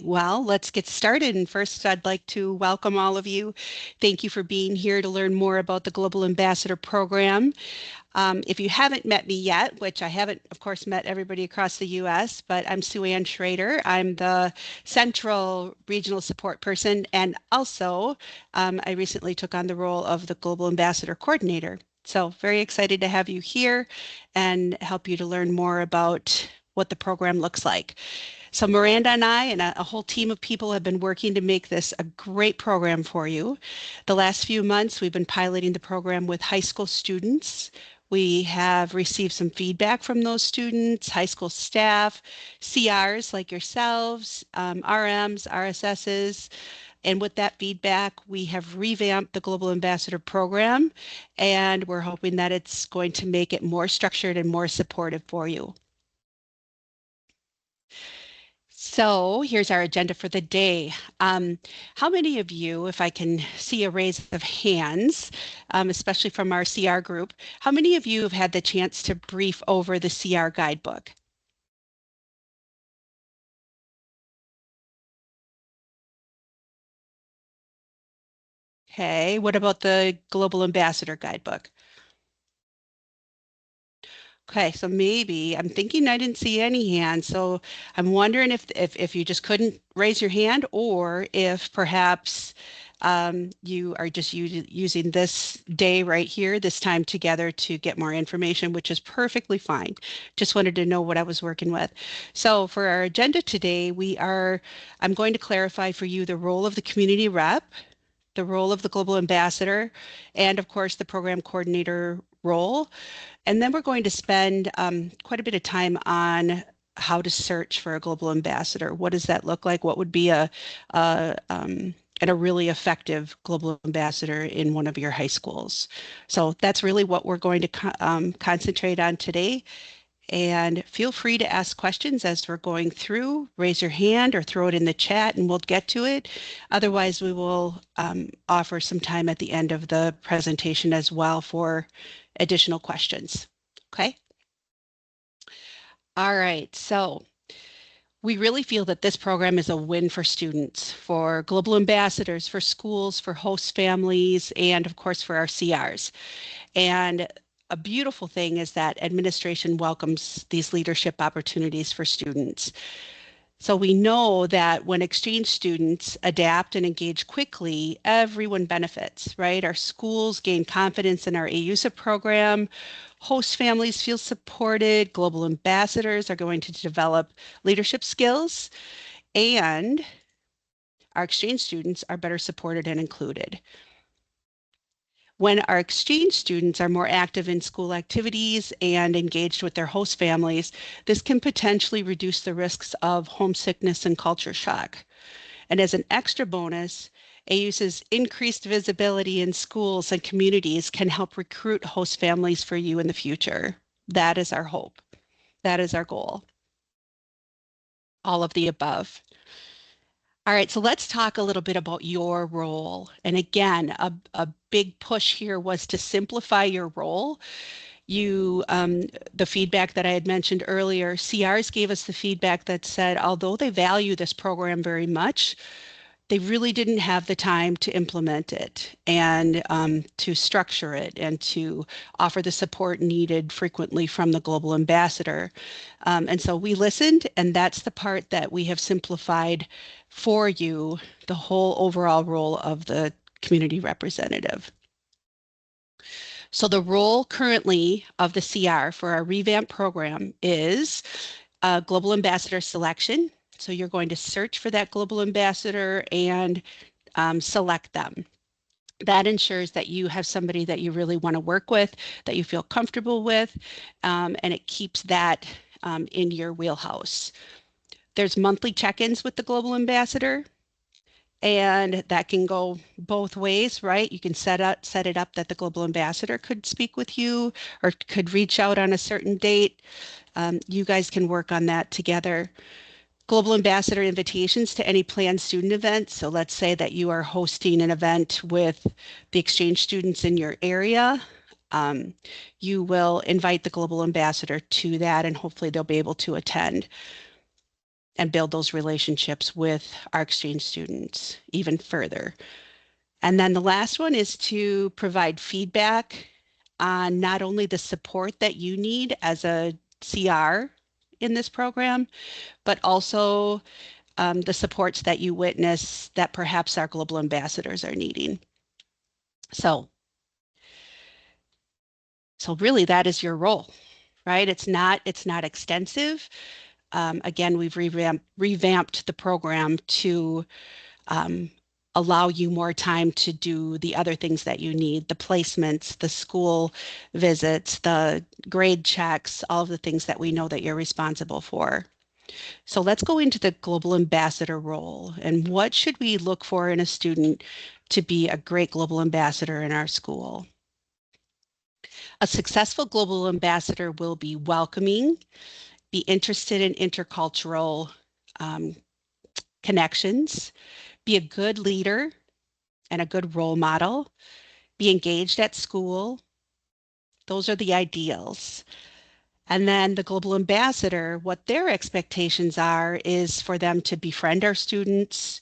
Well, let's get started. And first, I'd like to welcome all of you. Thank you for being here to learn more about the Global Ambassador Program. If you haven't met me yet, which I haven't, of course, met everybody across the U.S., but I'm Sue Ann Schrader. I'm the Central Regional Support Person, and also I recently took on the role of the Global Ambassador Coordinator. So very excited to have you here and help you to learn more about what the program looks like. So Miranda and I and a whole team of people have been working to make this a great program for you. The last few months, we've been piloting the program with high school students. We have received some feedback from those students, high school staff, CRs like yourselves, RMs, RSSs. And with that feedback, we have revamped the Global Ambassador Program, and we're hoping that it's going to make it more structured and more supportive for you. So here's our agenda for the day. How many of you, if I can see a raise of hands, especially from our CR group, how many of you have had the chance to brief over the CR guidebook? Okay, what about the Global Ambassador guidebook? Okay, so maybe I'm thinking I didn't see any hands, so I'm wondering if you just couldn't raise your hand, or if perhaps you are just using this day right here, this time together to get more information, which is perfectly fine. Just wanted to know what I was working with. So for our agenda today, I'm going to clarify for you the role of the community rep, the role of the global ambassador, and of course the program coordinator role. And then we're going to spend quite a bit of time on how to search for a global ambassador. What does that look like? What would be and a really effective global ambassador in one of your high schools? So that's really what we're going to concentrate on today. And feel free to ask questions as we're going through. Raise your hand or throw it in the chat and we'll get to it. Otherwise, we will offer some time at the end of the presentation as well for additional questions. Okay? All right. So we really feel that this program is a win for students, for global ambassadors, for schools, for host families, and of course for our CRs. And a beautiful thing is that administration welcomes these leadership opportunities for students. So we know that when exchange students adapt and engage quickly, everyone benefits, right? Our schools gain confidence in our Ayusa program, host families feel supported, global ambassadors are going to develop leadership skills, and our exchange students are better supported and included. When our exchange students are more active in school activities and engaged with their host families, this can potentially reduce the risks of homesickness and culture shock. And as an extra bonus, AUSA's increased visibility in schools and communities can help recruit host families for you in the future. That is our hope. That is our goal. All of the above. All right, so let's talk a little bit about your role. And again, a big push here was to simplify your role. The feedback that I had mentioned earlier, CRs gave us the feedback that said, although they value this program very much, they really didn't have the time to implement it and to structure it and to offer the support needed frequently from the global ambassador. And so we listened, and that's the part that we have simplified for you, the whole overall role of the community representative. So the role currently of the CR for our revamp program is global ambassador selection. So you're going to search for that global ambassador and select them. That ensures that you have somebody that you really want to work with, that you feel comfortable with, and it keeps that in your wheelhouse. There's monthly check-ins with the global ambassador, and that can go both ways, right? You can set it up that the global ambassador could speak with you or could reach out on a certain date. You guys can work on that together. Global ambassador invitations to any planned student events. So let's say that you are hosting an event with the exchange students in your area. You will invite the global ambassador to that, and hopefully they'll be able to attend. and build those relationships with our exchange students even further. And then the last one is to provide feedback on not only the support that you need as a CR in this program, but also the supports that you witness that perhaps our global ambassadors are needing. So, so really that is your role, right? It's not extensive. Again, we've revamped the program to um, allow you more time to do the other things that you need, the placements, the school visits, the grade checks, all of the things that we know that you're responsible for. So let's go into the global ambassador role and what should we look for in a student to be a great global ambassador in our school? A successful global ambassador will be welcoming, be interested in intercultural um, connections, be a good leader and a good role model, be engaged at school. Those are the ideals. And then the global ambassador, what their expectations are is for them to befriend our students,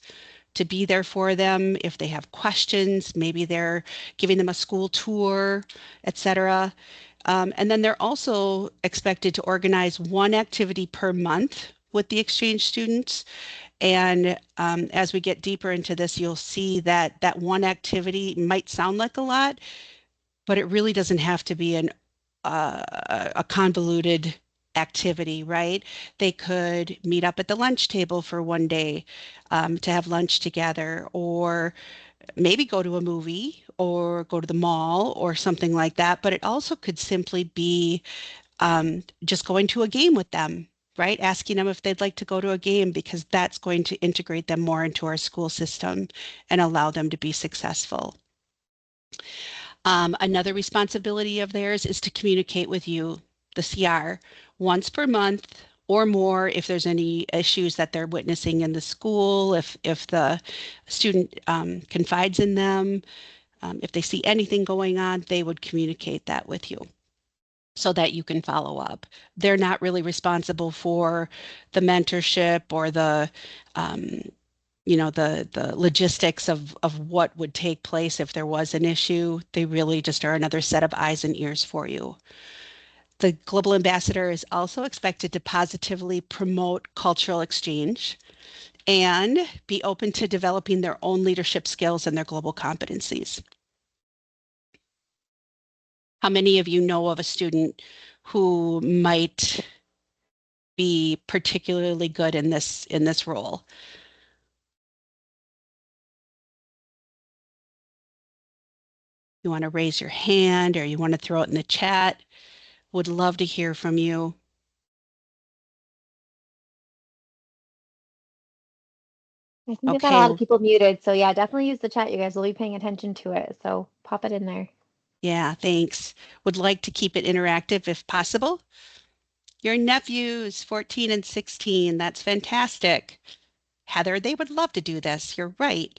to be there for them if they have questions, maybe they're giving them a school tour, etc. And then they're also expected to organize one activity per month with the exchange students. And as we get deeper into this, you'll see that that one activity might sound like a lot, but it really doesn't have to be a convoluted activity, right? They could meet up at the lunch table for one day to have lunch together, or maybe go to a movie or go to the mall or something like that. But it also could simply be just going to a game with them, right? Asking them if they'd like to go to a game because that's going to integrate them more into our school system and allow them to be successful. Another responsibility of theirs is to communicate with you, the CR, once per month or more if there's any issues that they're witnessing in the school, if the student confides in them, if they see anything going on, they would communicate that with you so that you can follow up. They're not really responsible for the mentorship or the the logistics of what would take place if there was an issue. They really just are another set of eyes and ears for you. The global ambassador is also expected to positively promote cultural exchange and be open to developing their own leadership skills and their global competencies. How many of you know of a student who might be particularly good in this role? You want to raise your hand or you want to throw it in the chat? Would love to hear from you. I think we've got a Okay, lot of people muted, so yeah, definitely use the chat. You guys will be paying attention to it, so pop it in there. yeah, thanks. Would like to keep it interactive if possible. Your nephews, 14 and 16, that's fantastic. Heather, they would love to do this. You're right.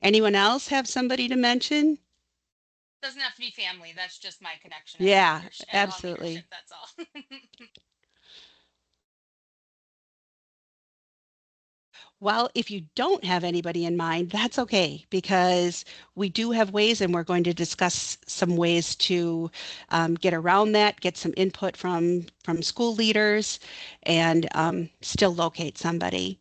Anyone else have somebody to mention? Doesn't have to be family. That's just my connection and Yeah, leadership and on absolutely. leadership. That's all. Well, if you don't have anybody in mind, that's okay because we do have ways, and we're going to discuss some ways to get around that, get some input from school leaders, and still locate somebody.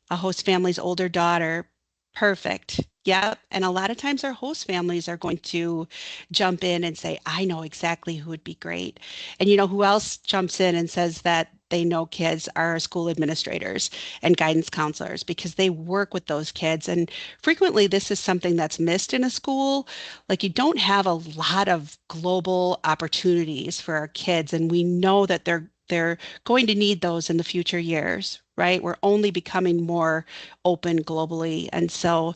A host family's older daughter. Perfect. Yep. And a lot of times our host families are going to jump in and say, I know exactly who would be great. And you know who else jumps in and says that they know kids are school administrators and guidance counselors because they work with those kids. And frequently this is something that's missed in a school. Like you don't have a lot of global opportunities for our kids. And we know that they're going to need those in the future years, right? We're only becoming more open globally. And so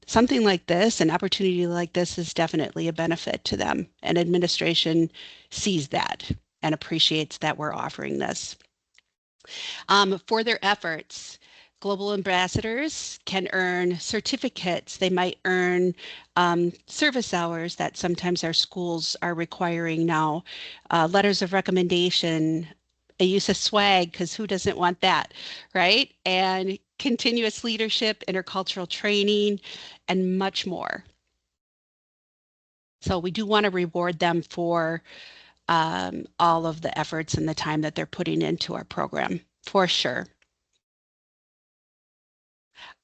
something like this, an opportunity like this is definitely a benefit to them. And administration sees that and appreciates that we're offering this. For their efforts, global ambassadors can earn certificates. They might earn service hours that sometimes our schools are requiring now, letters of recommendation, Ayusa swag, because who doesn't want that, right? And continuous leadership, intercultural training, and much more. So we do want to reward them for all of the efforts and the time that they're putting into our program, for sure.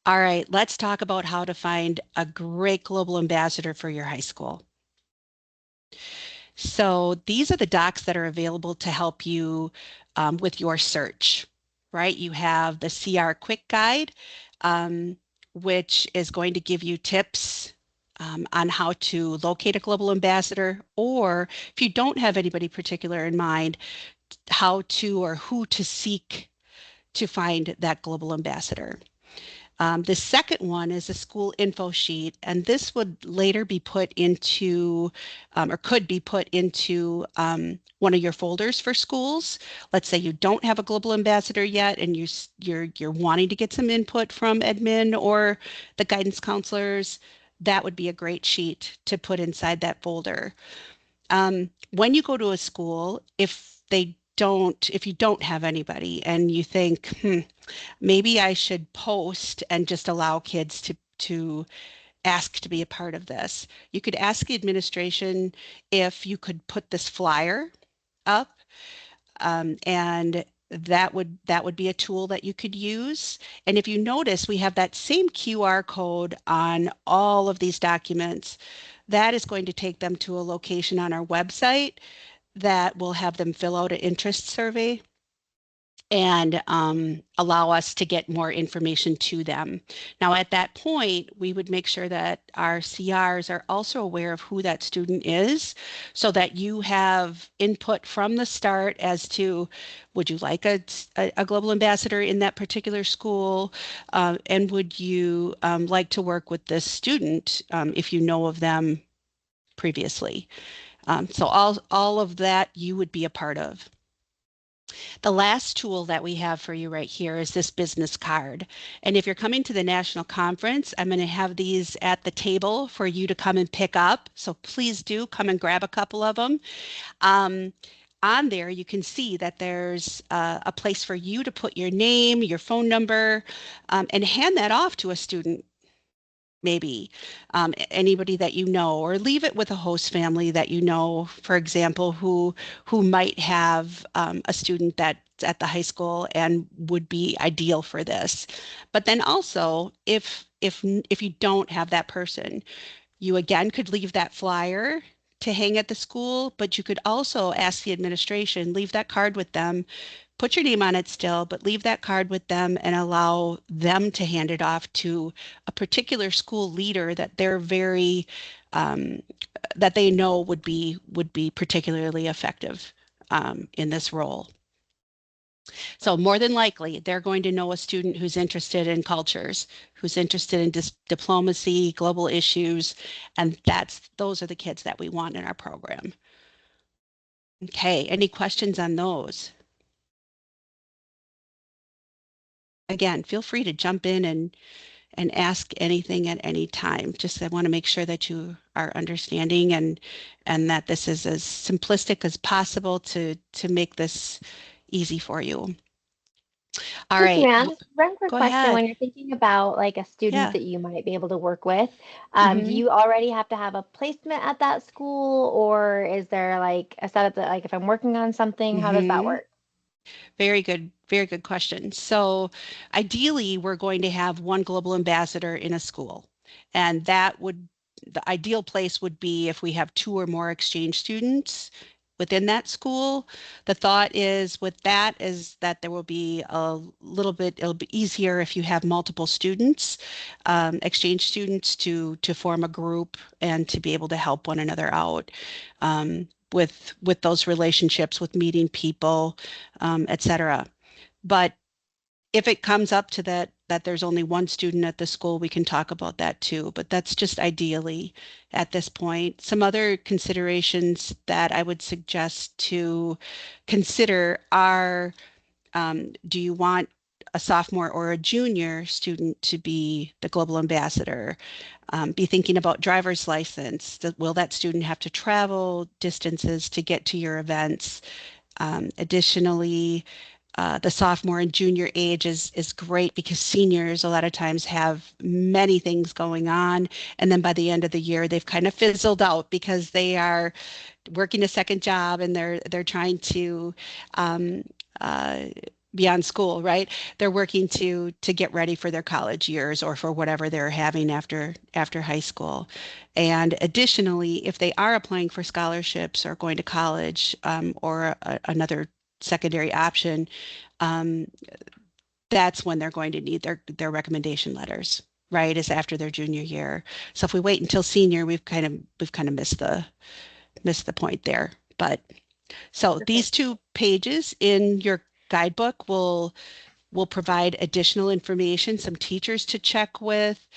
All right, let's talk about how to find a great global ambassador for your high school. So these are the docs that are available to help you with your search, right? You have the CR Quick Guide, um, which is going to give you tips on how to locate a global ambassador, or if you don't have anybody particular in mind, how to or who to seek to find that global ambassador. The second one is a school info sheet, and this would later be put into, or could be put into one of your folders for schools. Let's say you don't have a global ambassador yet, and you're wanting to get some input from admin or the guidance counselors. That would be a great sheet to put inside that folder. When you go to a school, if you don't have anybody and you think, maybe I should post and just allow kids to ask to be a part of this. You could ask the administration if you could put this flyer up, and that would be a tool that you could use. And if you notice, we have that same QR code on all of these documents. That is going to take them to a location on our website that will have them fill out an interest survey and allow us to get more information to them. Now, at that point, we would make sure that our CRs are also aware of who that student is so that you have input from the start as to would you like a global ambassador in that particular school? And would you like to work with this student if you know of them previously? So all of that you would be a part of. The last tool that we have for you right here is this business card. And if you're coming to the national conference, I'm going to have these at the table for you to come and pick up. So please do come and grab a couple of them. Um, on there, you can see that there's a place for you to put your name, your phone number, and hand that off to a student maybe anybody that you know, or leave it with a host family that you know, for example, who might have a student that's at the high school and would be ideal for this. But then also, if you don't have that person, you again could leave that flyer to hang at the school, but you could also ask the administration, leave that card with them, put your name on it still, but leave that card with them and allow them to hand it off to a particular school leader that they're very um, that they know would be particularly effective in this role. So more than likely, they're going to know a student who's interested in cultures, who's interested in diplomacy, global issues, and those are the kids that we want in our program. Okay, any questions on those? Again, feel free to jump in and ask anything at any time. Just I want to make sure that you are understanding and that this is as simplistic as possible to make this easy for you. All Hey, right, Joanne, just one quick go question. ahead. When you're thinking about like a student Yeah. that you might be able to work with, do Hmm. you already have to have a placement at that school, or is there like a setup that like if I'm working on something, how does that Hmm. work? Very good question. So ideally, we're going to have one global ambassador in a school. And the ideal place would be if we have two or more exchange students within that school. The thought is with that is that there will be it'll be easier if you have multiple students, exchange students to form a group and to be able to help one another out. With those relationships, with meeting people, etc. But if it comes up to that there's only one student at the school, we can talk about that too. But that's just ideally at this point. Some other considerations that I would suggest to consider are do you want a sophomore or a junior student to be the global ambassador? Be thinking about driver's license. Will that student have to travel distances to get to your events? Additionally, the sophomore and junior age is great because seniors a lot of times have many things going on, and then by the end of the year they've kind of fizzled out because they are working a second job and they're trying to um, uh, beyond school, right? They're working to get ready for their college years or for whatever they're having after high school. And additionally, if they are applying for scholarships or going to college or another secondary option, um, that's when they're going to need their recommendation letters, right? Is after their junior year. So if we wait until senior, we've kind of missed the point there. But so these Perfect. 2 pages in your guidebook will provide additional information, some teachers to check with,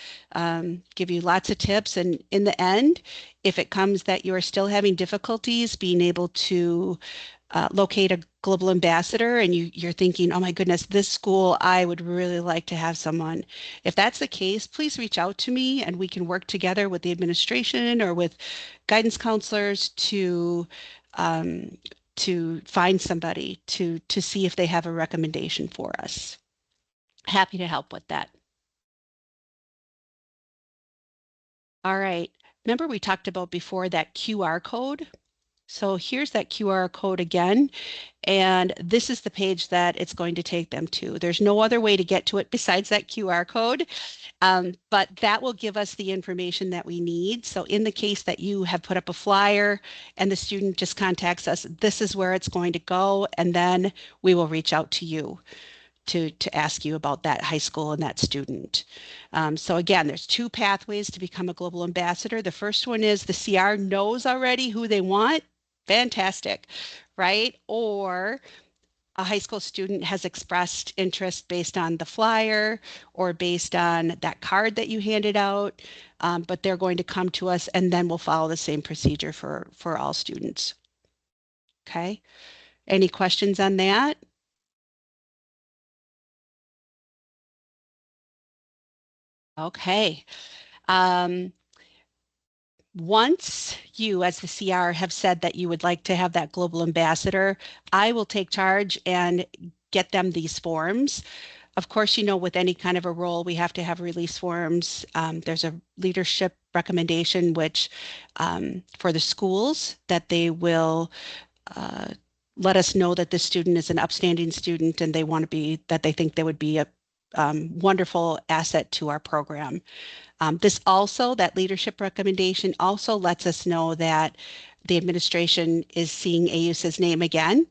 give you lots of tips. And in the end, if it comes that you are still having difficulties being able to locate a global ambassador and you're thinking, oh my goodness, this school, I would really like to have someone. If that's the case, please reach out to me and we can work together with the administration or with guidance counselors um, to find somebody to see if they have a recommendation for us. Happy to help with that. All right. Remember we talked about before that QR code? So here's that QR code again. And this is the page that it's going to take them to. There's no other way to get to it besides that QR code, but that will give us the information that we need. So in the case that you have put up a flyer and the student just contacts us, this is where it's going to go, and then we will reach out to you to ask you about that high school and that student. So again, there's 2 pathways to become a global ambassador. The first one is the CR knows already who they want. Fantastic, right? Or a high school student has expressed interest based on the flyer or based on that card that you handed out, but they're going to come to us and then we'll follow the same procedure for all students. Okay. Any questions on that? Okay. Um, Once you, as the CR, have said that you would like to have that global ambassador, I will take charge and get them these forms. Of course, with any kind of a role, we have to have release forms. There's a leadership recommendation, which for the schools, that they will uh, let us know that this student is an upstanding student and that they think they would be a wonderful asset to our program. That leadership recommendation also lets us know that the administration is seeing Ayusa's name again,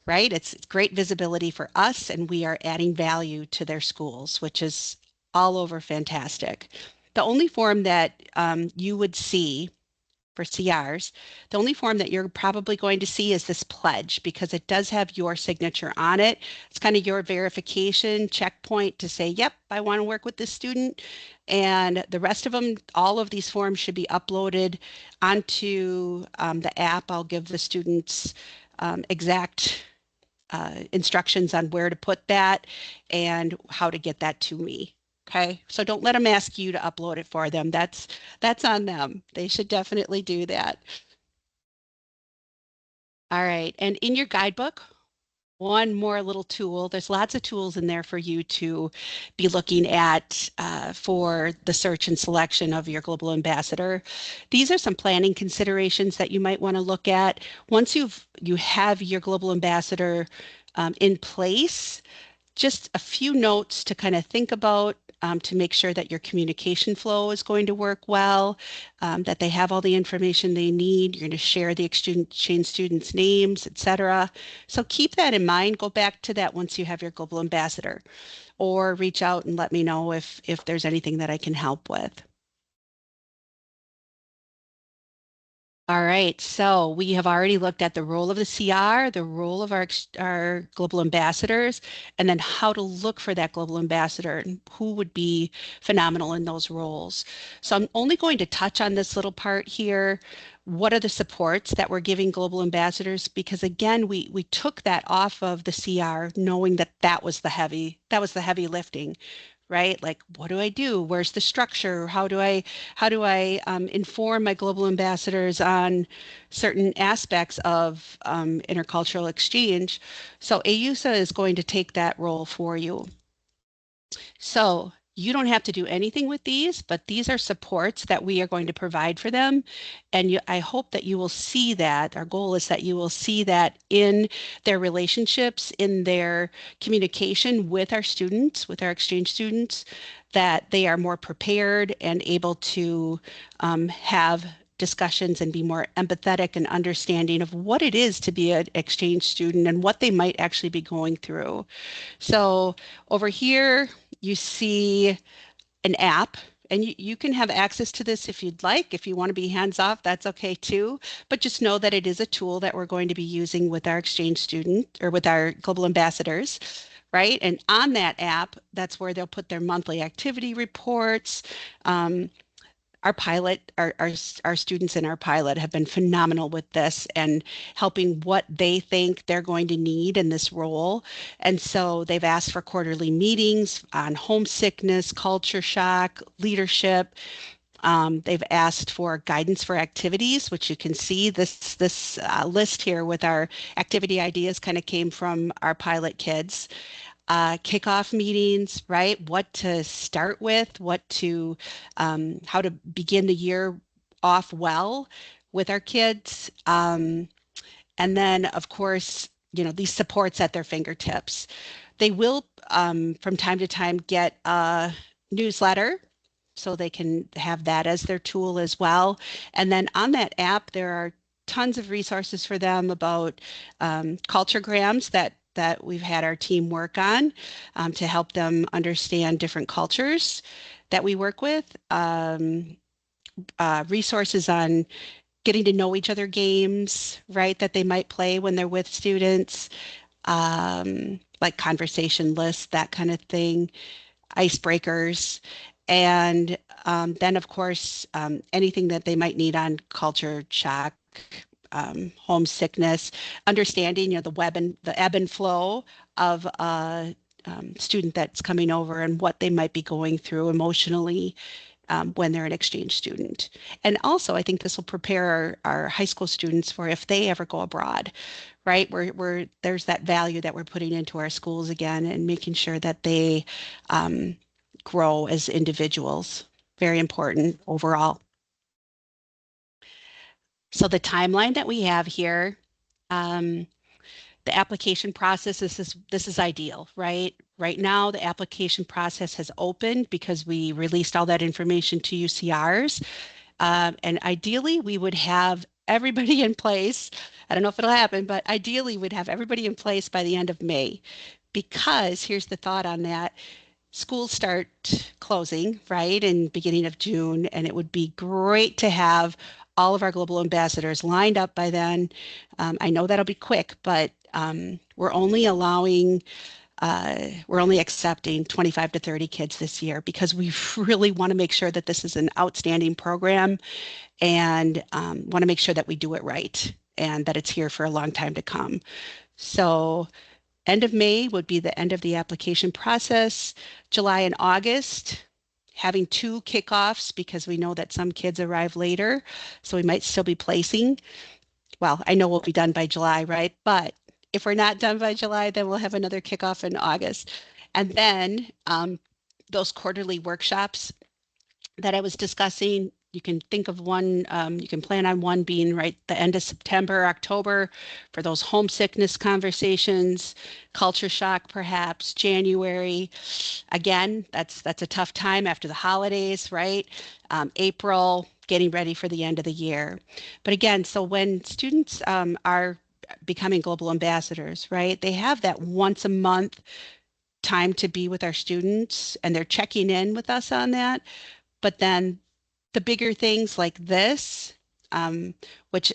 right? It's great visibility for us, and we are adding value to their schools, which is all over fantastic. The only form that you would see for CRs, the only form that you're probably going to see is this pledge because it does have your signature on it. It's kind of your verification checkpoint to say, yep, I want to work with this student. And the rest of them, all of these forms should be uploaded onto the app. I'll give the students exact instructions on where to put that and how to get that to me. Okay, so don't let them ask you to upload it for them. That's on them. They should definitely do that. All right, and in your guidebook, one more little tool. There's lots of tools in there for you to be looking at for the search and selection of your global ambassador. These are some planning considerations that you might want to look at. Once you have your global ambassador in place, just a few notes to kind of think about to make sure that your communication flow is going to work well, that they have all the information they need. You're going to share the exchange students' names, etc. So keep that in mind. Go back to that once you have your global ambassador, or reach out and let me know if there's anything that I can help with. All right, so we have already looked at the role of the CR, the role of our global ambassadors, and then how to look for that global ambassador and who would be phenomenal in those roles. So I'm only going to touch on this little part here. What are the supports that we're giving global ambassadors? Because again, we took that off of the CR, knowing that that was the heavy lifting, right? Like, what do I do? Where's the structure? How do I inform my global ambassadors on certain aspects of intercultural exchange? So AUSA is going to take that role for you. So you don't have to do anything with these, but these are supports that we are going to provide for them. And I hope that you will see that. Our goal is that you will see that in their relationships, in their communication with our students, with our exchange students, that they are more prepared and able to have discussions and be more empathetic and understanding of what it is to be an exchange student and what they might actually be going through. So over here, you see an app, and you can have access to this if you'd like. If you want to be hands off, that's okay too. But just know that it is a tool that we're going to be using with our exchange student or with our global ambassadors, right? And on that app, that's where they'll put their monthly activity reports. Um, our pilot, our students in our pilot have been phenomenal with this and helping what they think they're going to need in this role. And so they've asked for quarterly meetings on homesickness, culture shock, leadership. They've asked for guidance for activities, which you can see this list here with our activity ideas kind of came from our pilot kids. Kickoff meetings, right? What to start with, how to begin the year off well with our kids. And then, of course, these supports at their fingertips. They will, from time to time, get a newsletter so they can have that as their tool as well. And then on that app, there are tons of resources for them about culturegrams that we've had our team work on to help them understand different cultures that we work with. Resources on getting to know each other games, right, that they might play when they're with students, like conversation lists, that kind of thing, icebreakers. And then, of course, anything that they might need on culture shock, homesickness, understanding, the ebb and flow of a student that's coming over and what they might be going through emotionally when they're an exchange student. And also, I think this will prepare our high school students for if they ever go abroad, right? Where there's that value that we're putting into our schools again and making sure that they grow as individuals. Very important overall. So the timeline that we have here, um, the application process, this is ideal, right? Right now, the application process has opened because we released all that information to UCRs. And ideally, we would have everybody in place. I don't know if it'll happen, but ideally, we'd have everybody in place by the end of May. Because here's the thought on that. Schools start closing, right, in beginning of June, and it would be great to have all of our global ambassadors lined up by then. I know that'll be quick, but we're only accepting 25 to 30 kids this year because we really want to make sure that this is an outstanding program and want to make sure that we do it right and that it's here for a long time to come. So end of May would be the end of the application process. July and August, having two kickoffs because we know that some kids arrive later, so we might still be placing. Well, I know we'll be done by July, right? But if we're not done by July, then we'll have another kickoff in August. And then those quarterly workshops that I was discussing, you can think of one, you can plan on one being right the end of September, October for those homesickness conversations, culture shock perhaps, January. Again, that's a tough time after the holidays, right? April, getting ready for the end of the year. But again, so when students are becoming global ambassadors, right, they have that once a month time to be with our students and they're checking in with us on that. But then the bigger things like this, which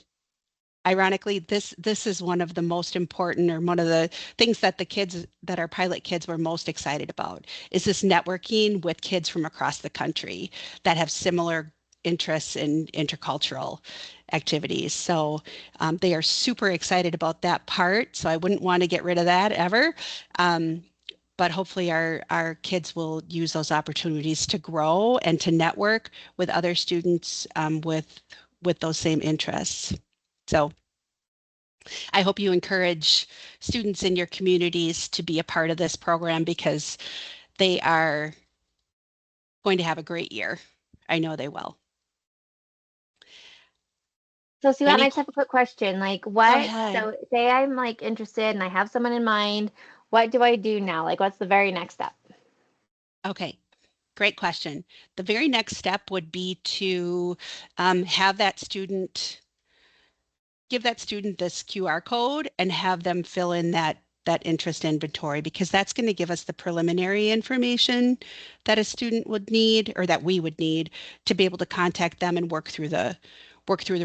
ironically, this is one of the most important or one of the things that the kids that our pilot kids were most excited about is this networking with kids from across the country that have similar interests in intercultural activities. So they are super excited about that part. So I wouldn't want to get rid of that ever. but hopefully our kids will use those opportunities to grow and to network with other students with those same interests. So I hope you encourage students in your communities to be a part of this program because they are going to have a great year. I know they will. So Sue, I Any, just have a quick question. Like go what, ahead. so say I'm like interested and I have someone in mind, what do I do now? Like what's the very next step? Okay, great question. The very next step would be to have that student give that student this QR code and have them fill in that interest inventory because that's going to give us the preliminary information that a student would need or that we would need to be able to contact them and work through the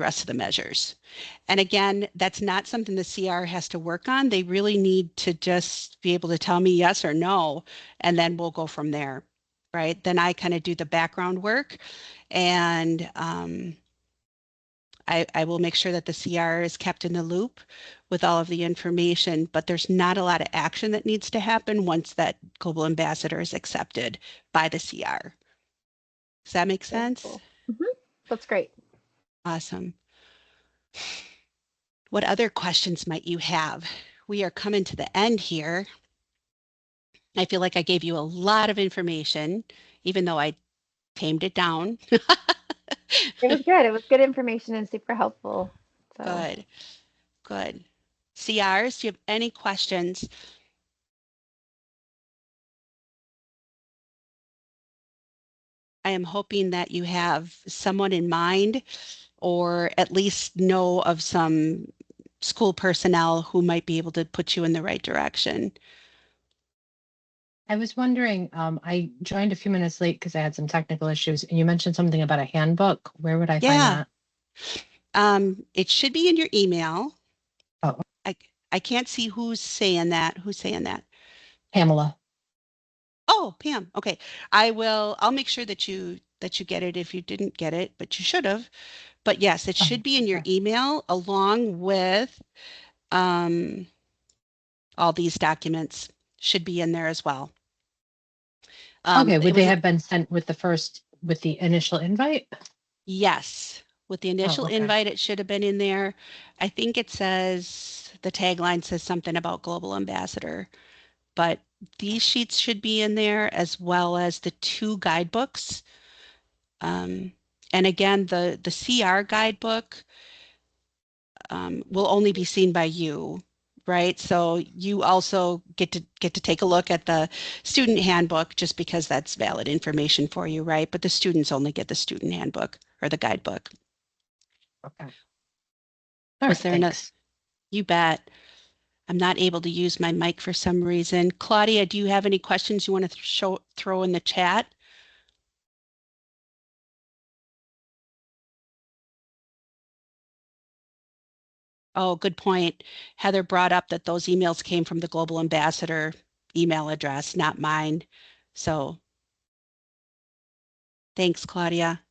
rest of the measures. And again, that's not something the CR has to work on. They really need to just be able to tell me yes or no, and then we'll go from there, right? Then I kind of do the background work and I will make sure that the CR is kept in the loop with all of the information, but there's not a lot of action that needs to happen once that global ambassador is accepted by the CR. Does that make Very sense? cool. That's great. Awesome. What other questions might you have? We are coming to the end here. I feel like I gave you a lot of information, even though I tamed it down. It was good. It was good information and super helpful. So Good, good. CRs, do you have any questions? I am hoping that you have someone in mind or at least know of some school personnel who might be able to put you in the right direction. I was wondering, I joined a few minutes late because I had some technical issues, and you mentioned something about a handbook. Where would I find Yeah, that? it should be in your email. Oh, I I can't see who's saying that. Who's saying that? Pamela. Oh, Pam. Okay. I'll make sure that you get it if you didn't get it, but you should have. But yes, it Oh, should be in your okay. email along with um, all these documents should be in there as well. Okay, It would they was have been sent with with the initial invite? yes, with the Oh, initial okay. invite, it should have been in there. I think it says the tagline says something about global ambassador, but these sheets should be in there as well as the two guidebooks. Um, and again, the CR guidebook will only be seen by you, right? So you also get to take a look at the student handbook just because that's valid information for you, right? But the students only get the student handbook or the guidebook. Okay. All Was right, there enough? thanks. You bet. I'm not able to use my mic for some reason. Claudia, do you have any questions you want to throw in the chat? Oh, good point. Heather brought up that those emails came from the Global Ambassador email address, not mine. So thanks, Claudia.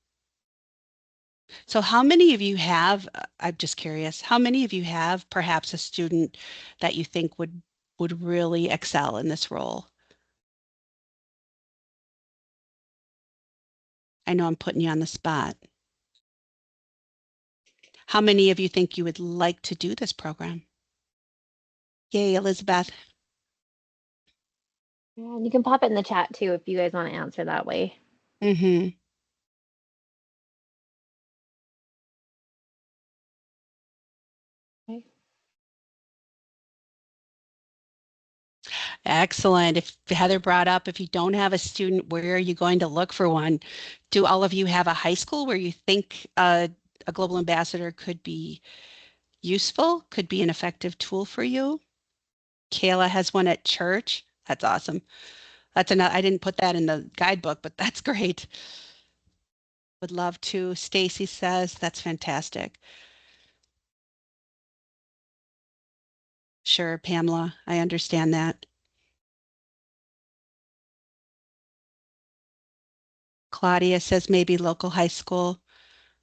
So how many of you have, I'm just curious, how many of you have perhaps a student that you think would really excel in this role? I know I'm putting you on the spot. How many of you think you would like to do this program? Yay, Elizabeth. yeah, and you can pop it in the chat too if you guys want to answer that way. Mm-hmm. Okay. Excellent. If Heather brought up, if you don't have a student, where are you going to look for one? Do all of you have a high school where you think a global ambassador could be useful, could be an effective tool for you? Kayla has one at church. That's awesome. That's another, I didn't put that in the guidebook, but that's great. Would love to. Stacy says that's fantastic. Sure, Pamela, I understand that. Claudia says maybe local high school.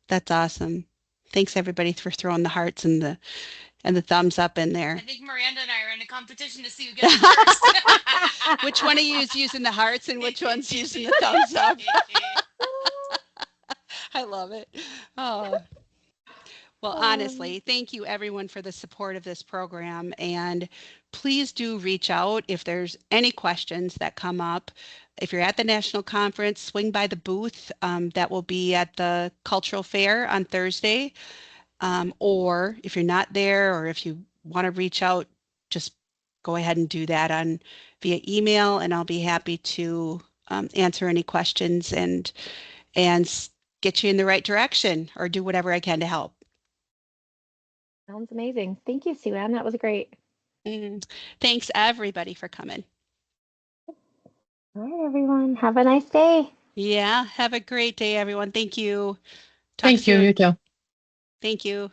That's awesome. Thanks everybody for throwing the hearts and the thumbs up in I there. think Miranda and I are in a competition to see who gets it first. Which one of you is using the hearts and which one's using the thumbs up? I love it. Oh. Well, honestly, thank you everyone for the support of this program. And please do reach out if there's any questions that come up. If you're at the national conference, swing by the booth that will be at the cultural fair on Thursday. Or if you're not there, or if you want to reach out, just go ahead and do that on via email, and I'll be happy to answer any questions and get you in the right direction or do whatever I can to help. Sounds amazing. Thank you, Sue Ann. That was great. Thanks everybody for coming. All right, everyone. Have a nice day. Yeah, have a great day, everyone. Thank you. Talk Thank you. soon. You too. Thank you.